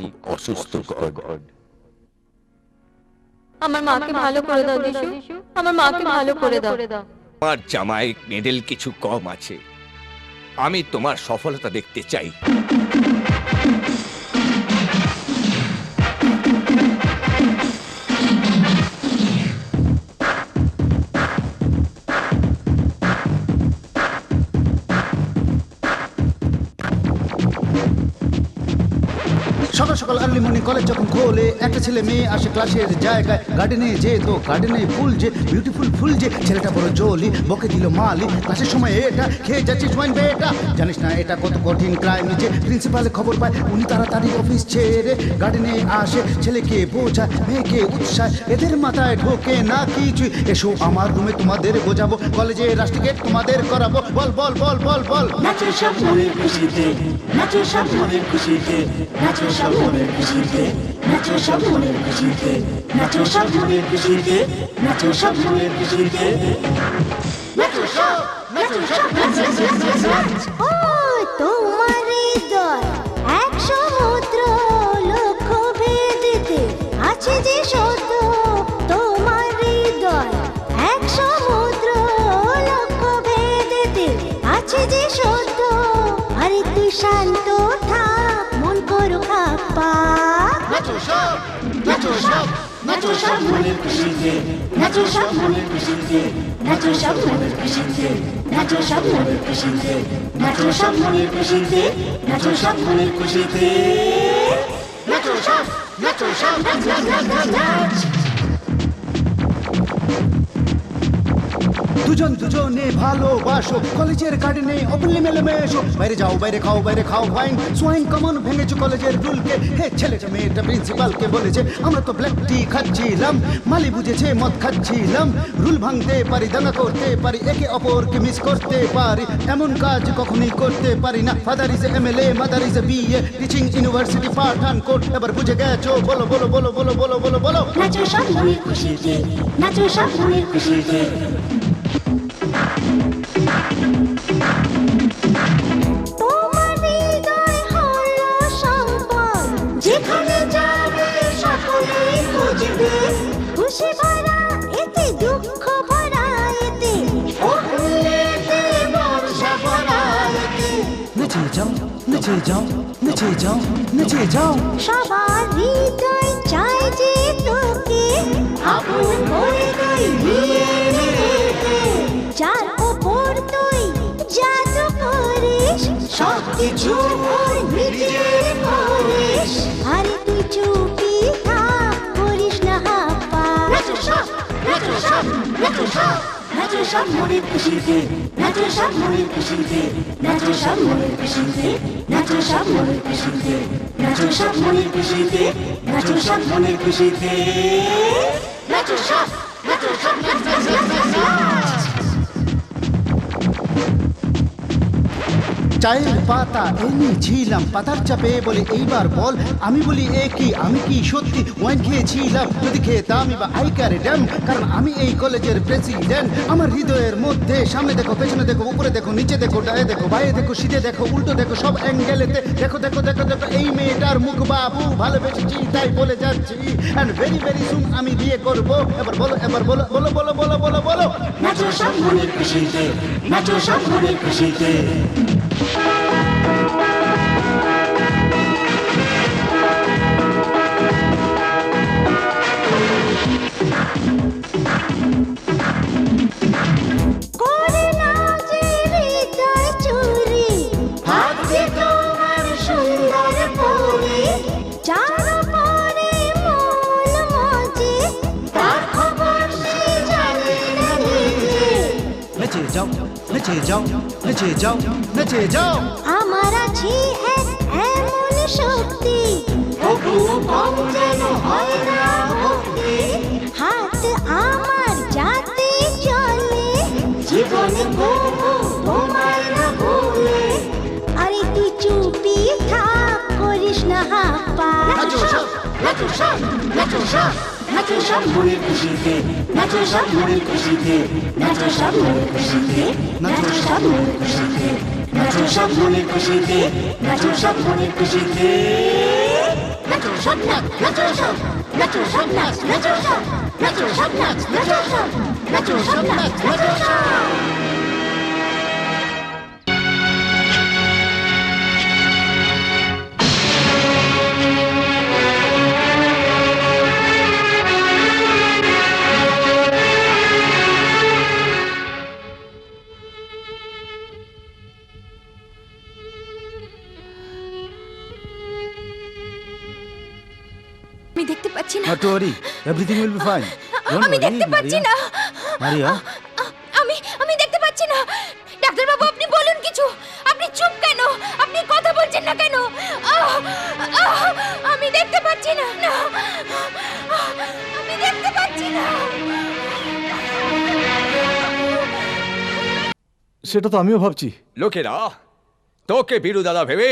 করি অসুস্থ গড। আমার মাকে ভালো করে দাও যিশু, আমার মাকে ভালো করে দাও। আমার জামায় মেডেল কিছু কম আছে, আমি তোমার সফলতা দেখতে চাই। সকাল সকাল আর্লি মর্নিং কলেজ যখন খোলে, একটা ছেলে মেয়ে আসে ক্লাসের জায়গায়। গার্ডেনে যে তো গার্ডেনে ফুল যে বিউটিফুল ফুল যে, ছেলেটা বড় জলি, বকে দিল মালি ক্লাসের সময় এটা খেয়ে যাচ্ছিস ওয়াইন বেটা। জানিস না এটা কত কঠিন ক্রাইম, যে প্রিন্সিপালে খবর পায় উনি তাড়াতাড়ি অফিস ছেড়ে গার্ডেনে আসে। ছেলেকে বোঝায়, মেয়েকে উৎসাহ, এদের মাথায় ঢোকে না কিছুই। এসো আমার রুমে তোমাদের বোঝাবো, কলেজে রাস্টিকেট তোমাদের করাবো। বল বল বল বল বল। নাচো সব মনের খুশিতে, নাচো সব মনের খুশিতে, নাচো সব মনের খুশিতে, নাচো সব মনের খুশিতে, নাচো সব মনের খুশিতে, নাচো সব মনের খুশিতে, নাচো সব, নাচো সব, ও তোমার হৃদয় এক সমুদ্র, লক্ষ ভেদিতে আছে যে সত্য। তোমার হৃদয় এক সমুদ্র, লক্ষ ভেদিতে আছে যে সত্য। আরে তুই শান্ত থাক, মন করো খাপ্পা। নাচো সব, নাচো সব, নাচো সব মনের খুশিতে, নাচো সব মনের খুশিতে, নাচো সব মনের খুশিতে, নাচো সব মনের খুশিতে, নাচো সব মনের খুশিতে, নাচো সব মনের খুশিতে, নাচো সব, নাচো সব, নাচ নাচ নাচ নাচ নাচ। দুজন দুজনে ভালোবাসো, কলেজের গার্ডেনে ওপেনলি মেলামেশো। বাইরে যাও বাইরে খাও ওয়াইন সোয়াইন, কমন ভেঙেছো কলেজের রুলকে। হে ছেলেটা মেয়েটা প্রিন্সিপালকে বলেছে, আমরা তো ব্ল্যাক টি খাচ্ছিলাম, মালি বুঝেছে মদ খাচ্ছিলাম। রুল ভাঙতে পারি, দাঙ্গা করতে পারি, একে অপরকে মিস করতে পারি, এমন কাজ কখনই করতে পারি না। Father is MLA, mother is BA, teaching university Pathankot. এবার বুঝে গেছো, বলো বলো বলো বলো বলো বলো বলো। নাচো সব মনের খুশিতে, নাচো সব মনের খুশিতে। তোমার হৃদয় হলো সম্পদ, যেখানে যাবে সকলেই খুঁজবে। খুশি ভরা এতে, দুঃখ ভরা এতে, অগ্নিতে বর্ষা ভরা এতে। নেচে যাও নেচে যাও নেচে যাও নেচে যাও। সবার হৃদয় চায় যে তোকে আপন করে তুই নিয়ে নিতে, যার ওপর তুই জাদু করিস, সব কিছু ওর নিজের করিস। আরে তুই চুপি থাক, করিস না হাপ্পা। নাচো সব, নাচো সব, নাচো সব, নাচো সব মনের খুশিতে, নাচো সব মনের খুশিতে, নাচো সব মনের খুশিতে, নাচো সব মনের খুশিতে, নাচো সব মনের খুশিতে, নাচো সব মনের খুশিতে, নাচো সব, নাচো সব, নাচ নাচ নাচ নাচ নাচ। চায়ের পাতা এনেছিলাম, পাতার চাপে বলে এইবার বল। আমি বলি এ কি, আমি কি সত্যি ওয়াইন খেয়েছিলাম? যদি খেতাম বা আই ক্যারে ড্যাম, কারণ আমি এই কলেজের প্রেসিডেন্ট। আমার হৃদয়ের মধ্যে সামনে দেখো, পেছনে দেখো, উপরে দেখো, নিচে দেখো, ডায়ে দেখো, বাইরে দেখো, সিধে দেখো, উল্টো দেখো, সব অ্যাঙ্গেলেতে দেখো দেখো দেখো দেখো। এই মেয়েটার মুখ বাবু ভালোবেসেছি তাই বলে যাচ্ছি, অ্যান্ড ভেরি ভেরি সুন আমি বিয়ে করবো। এবার বলো, এবার বলো বলো বলো বলো বলো বলো। নাচো সব মনের খুশিতে, নাচো সব মনের খুশিতে। করে নাও যে হৃদয় চুরি, ভাবছি তোমার সুন্দর পরি, যার উপরে মন মজে, তার খবর সে জানে না নিজে। নেচে যাও নেচে যাও নেচে যাও নেচে যাও। আমার আছে এক এমন শক্তি, তবুও কম যেন হয় না ভক্তি, হাত আমার যাতে চলে, জীবনে কবু তোমায় না ভুলে। আরে তুই চুপি থাক, করিস না হাপ্পা। নাচো সব, নাচো সব, নাচো সব, নাচো সব মনের খুশিতে, নাচো সব মনের খুশিতে, নাচো সব মনের খুশিতে, নাচো সব মনের খুশিতে, নাচো সব মনের খুশিতে, নাচো সব মনের খুশিতে, নাচো সব নাচ নাচো সব নাচো সব নাচ নাচো সব নাচো সব নাচ নাচো সব নাচো সব নাচ নাচো সব আমি দেখতে পাচ্ছি না Not to worry, everything will be fine. Don't আমি worry, দেখতে পাচ্ছি না Maria. আমি দেখতে পাচ্ছি না ডাক্তার বাবু আপনি বলুন কিছু আপনি চুপ কেন আপনি কথা বলছেন না কেন আমি দেখতে পাচ্ছি না আমি দেখতে পাচ্ছি না সেটা তো আমিও ভাবছি। লোকেরা তোকে বিরু দাদা ভেবে